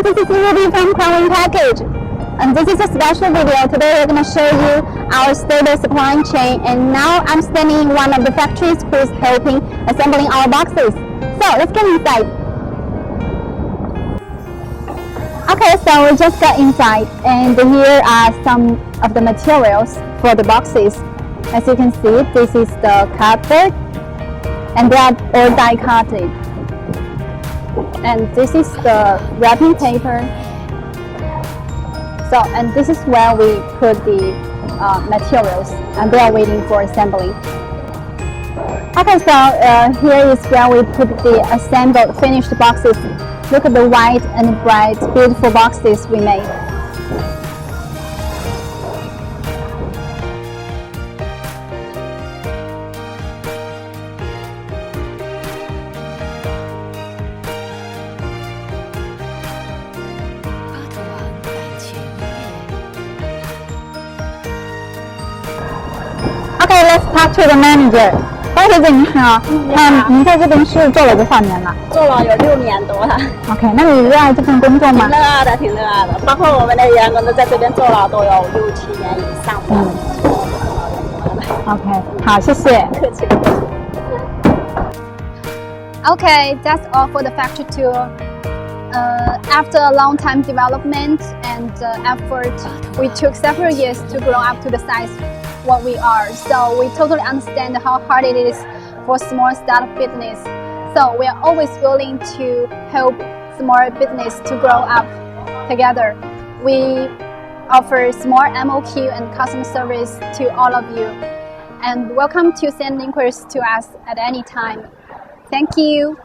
this is Ruby from Package, and this is a special video. Today we're going to show you our stable supply chain, and now I'm standing in one of the factories who's helping assembling our boxes. So let's get inside. Okay, so we just got inside, and here are some of the materials for the boxes. As you can see, this is the cardboard, and they are all die-cutted. And this is the wrapping paper. So, and this is where we put the materials, and they are waiting for assembly. Okay, so here is where we put the assembled, finished boxes. Look at the white and bright, beautiful boxes we made. Okay, let's talk to the manager. 高小姐你好，您在这边是做了多少年了？做了有6年多了。OK， 那你热爱这份工作吗？挺热爱的，挺热爱的。包括我们的员工都在这边做了都有6、7年以上的。OK， 好，谢谢。客气。Okay, that's all for the factory tour. After a long time development and effort, we took several years to grow up to the size what we are. So we totally understand how hard it is for small startup business. So we are always willing to help small business to grow up together. We offer small MOQ and customer service to all of you. And welcome to send inquiries to us at any time. Thank you.